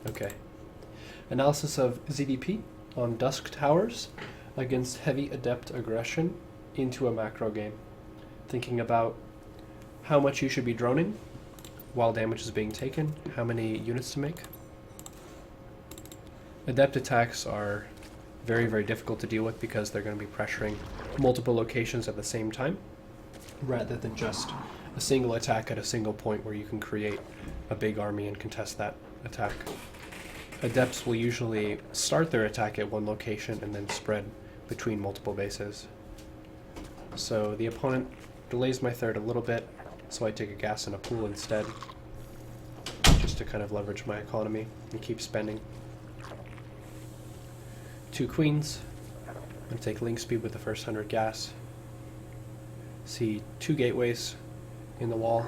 Okay. Analysis of ZvP on Dusk Towers against heavy Adept aggression into a macro game. Thinking about how much you should be droning while damage is being taken, how many units to make. Adept attacks are very, very difficult to deal with because they're going to be pressuring multiple locations at the same time, rather than just a single attack at a single point where you can create a big army and contest that attack. Adepts will usually start their attack at one location and then spread between multiple bases. So the opponent delays my third a little bit, so I take a gas and a pool instead, just to kind of leverage my economy and keep spending. 2 queens. I'm going to take link speed with the first 100 gas. See 2 gateways in the wall.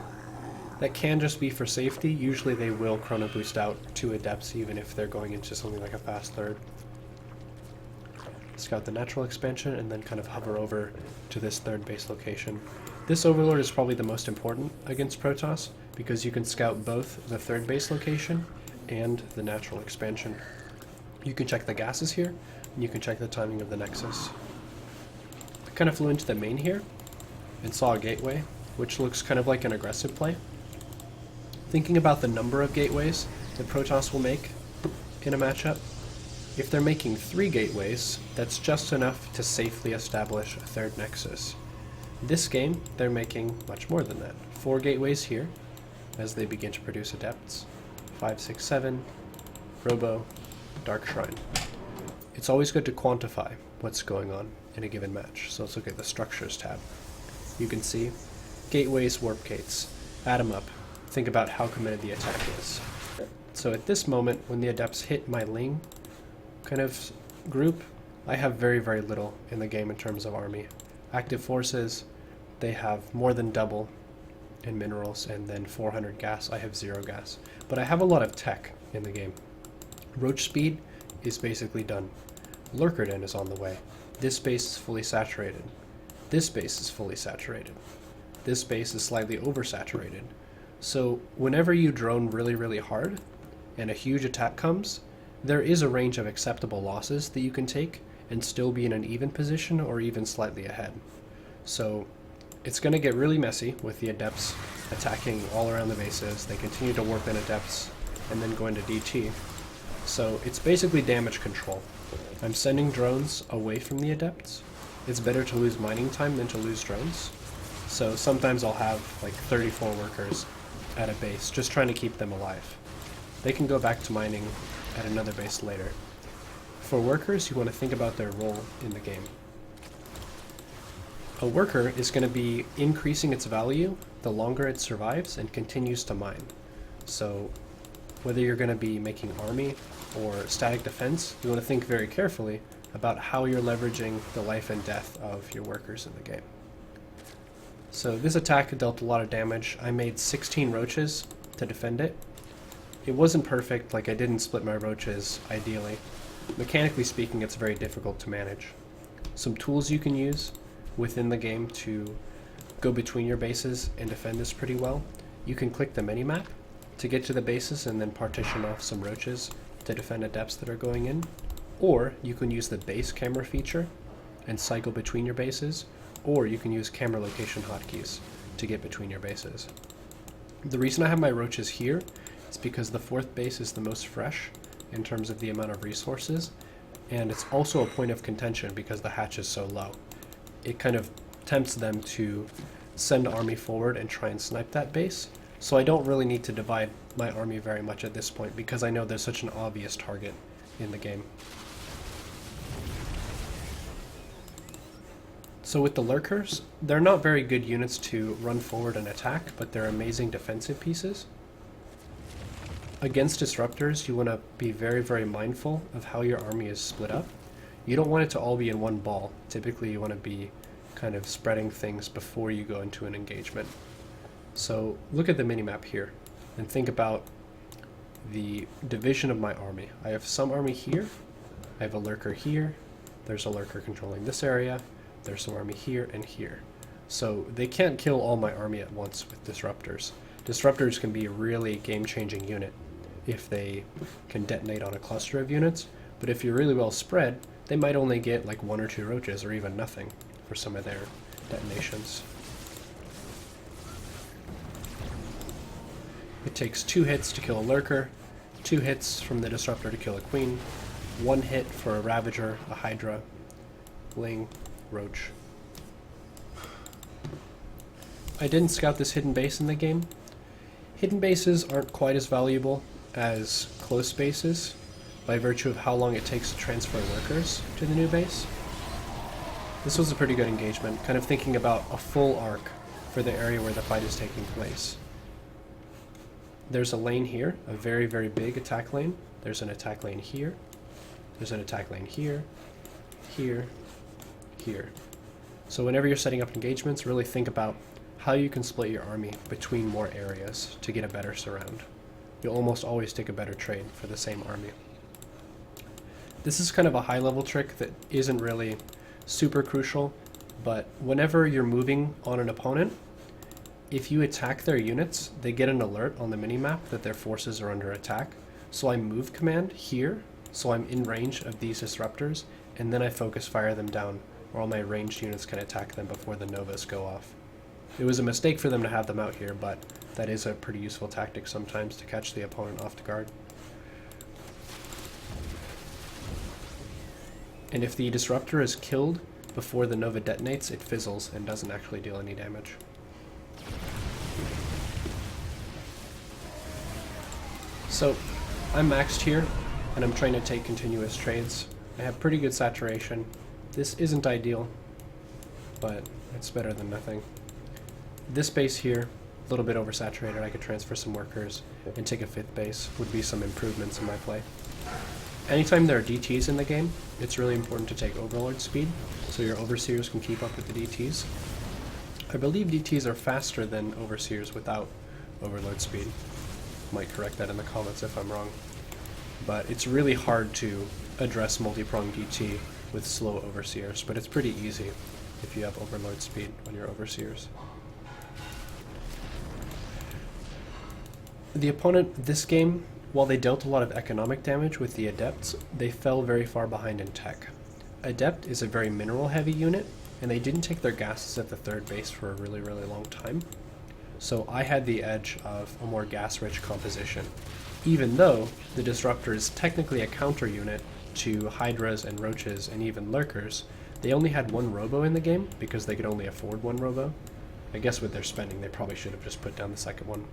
That can just be for safety. Usually they will chrono boost out 2 adepts even if they're going into something like a fast third. Scout the natural expansion and then kind of hover over to this third base location. This overlord is probably the most important against Protoss because you can scout both the third base location and the natural expansion. You can check the gases here, and you can check the timing of the nexus. I kind of flew into the main here and saw a gateway, which looks kind of like an aggressive play. Thinking about the number of gateways that Protoss will make in a matchup, if they're making 3 gateways, that's just enough to safely establish a third nexus. This game, they're making much more than that. 4 gateways here, as they begin to produce adepts. 5, 6, 7, Robo, Dark Shrine. It's always good to quantify what's going on in a given match. So let's look at the Structures tab. You can see gateways, warp gates. Add them up. Think about how committed the attack is. So at this moment, when the adepts hit my Ling kind of group, I have very, very little in the game in terms of army. Active forces, they have more than double in minerals, and then 400 gas. I have 0 gas. But I have a lot of tech in the game. Roach speed is basically done. Lurker Den is on the way. This base is fully saturated. This base is fully saturated. This base is slightly oversaturated. So whenever you drone really, really hard and a huge attack comes, there is a range of acceptable losses that you can take and still be in an even position or even slightly ahead. So it's going to get really messy with the adepts attacking all around the bases. They continue to warp in adepts and then go into DT. So it's basically damage control. I'm sending drones away from the adepts. It's better to lose mining time than to lose drones. So sometimes I'll have like 34 workers at a base just trying to keep them alive. They can go back to mining at another base later. For workers, you want to think about their role in the game. A worker is going to be increasing its value the longer it survives and continues to mine. So whether you're going to be making army or static defense, you want to think very carefully about how you're leveraging the life and death of your workers in the game. So this attack dealt a lot of damage. I made 16 roaches to defend it. It wasn't perfect, like I didn't split my roaches ideally. Mechanically speaking, it's very difficult to manage. Some tools you can use within the game to go between your bases and defend this pretty well. You can click the minimap to get to the bases and then partition off some roaches to defend adepts that are going in. Or you can use the base camera feature and cycle between your bases, or you can use camera location hotkeys to get between your bases. The reason I have my roaches here is because the 4th base is the most fresh in terms of the amount of resources, and it's also a point of contention because the hatch is so low. It kind of tempts them to send army forward and try and snipe that base, so I don't really need to divide my army very much at this point because I know there's such an obvious target in the game. So with the lurkers, they're not very good units to run forward and attack, but they're amazing defensive pieces. Against disruptors, you want to be very, very mindful of how your army is split up. You don't want it to all be in one ball. Typically, you want to be kind of spreading things before you go into an engagement. So look at the minimap here and think about the division of my army. I have some army here. I have a lurker here. There's a lurker controlling this area. There's some army here and here. So they can't kill all my army at once with disruptors. Disruptors can be a really game-changing unit if they can detonate on a cluster of units, but if you're really well spread, they might only get like 1 or 2 roaches or even nothing for some of their detonations. It takes 2 hits to kill a lurker, 2 hits from the disruptor to kill a queen, 1 hit for a ravager, a hydra, ling, roach. I didn't scout this hidden base in the game. Hidden bases aren't quite as valuable as close bases by virtue of how long it takes to transfer lurkers to the new base. This was a pretty good engagement, kind of thinking about a full arc for the area where the fight is taking place. There's a lane here, a very, very big attack lane. There's an attack lane here. There's an attack lane here, here, here. So whenever you're setting up engagements, really think about how you can split your army between more areas to get a better surround. You'll almost always take a better trade for the same army. This is kind of a high-level trick that isn't really super crucial, but whenever you're moving on an opponent, if you attack their units, they get an alert on the minimap that their forces are under attack. So I move command here, so I'm in range of these disruptors, and then I focus fire them down, or all my ranged units can attack them before the novas go off. It was a mistake for them to have them out here, but that is a pretty useful tactic sometimes to catch the opponent off guard. And if the disruptor is killed before the nova detonates, it fizzles and doesn't actually deal any damage. So I'm maxed here, and I'm trying to take continuous trades. I have pretty good saturation. This isn't ideal, but it's better than nothing. This base here, a little bit oversaturated. I could transfer some workers and take a 5th base, would be some improvements in my play. Anytime there are DTs in the game, it's really important to take Overlord speed, so your Overseers can keep up with the DTs. I believe DTs are faster than Overseers without Overlord speed. Might correct that in the comments if I'm wrong. But it's really hard to address multi-pronged DT with slow Overseers, but it's pretty easy if you have Overlord speed on your Overseers. The opponent this game, while they dealt a lot of economic damage with the Adepts, they fell very far behind in tech. Adept is a very mineral-heavy unit, and they didn't take their gases at the 3rd base for a really, really long time. So I had the edge of a more gas-rich composition. Even though the Disruptor is technically a counter unit to Hydras and Roaches and even Lurkers, they only had 1 Robo in the game because they could only afford 1 Robo. I guess with their spending, they probably should have just put down the 2nd one.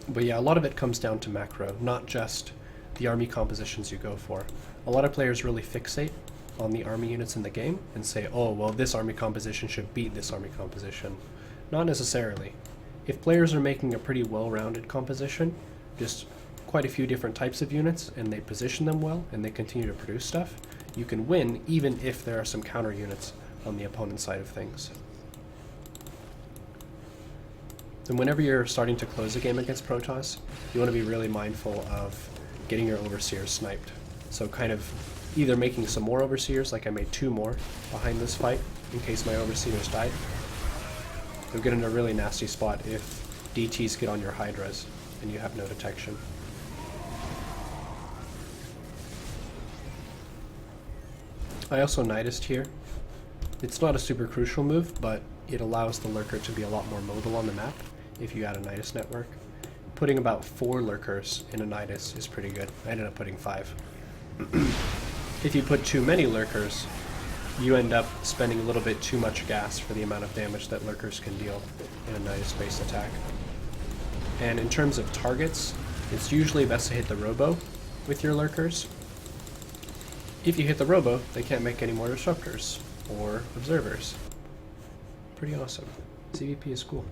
But yeah, a lot of it comes down to macro, not just the army compositions you go for. A lot of players really fixate on the army units in the game and say, oh, well, this army composition should beat this army composition. Not necessarily. If players are making a pretty well-rounded composition, just quite a few different types of units, and they position them well, and they continue to produce stuff, you can win even if there are some counter units on the opponent's side of things. And whenever you're starting to close a game against Protoss, you want to be really mindful of getting your Overseers sniped. So kind of either making some more Overseers, like I made 2 more behind this fight, in case my Overseers died. You'll get in a really nasty spot if DTs get on your Hydras and you have no detection. I also Nidus'd here. It's not a super crucial move, but it allows the Lurker to be a lot more mobile on the map if you add a Nidus network. Putting about 4 Lurkers in a Nidus is pretty good. I ended up putting 5. If you put too many Lurkers, you end up spending a little bit too much gas for the amount of damage that Lurkers can deal in a Nidus-based attack. And in terms of targets, it's usually best to hit the Robo with your Lurkers. If you hit the Robo, they can't make any more Disruptors or Observers. Pretty awesome. ZvP is cool.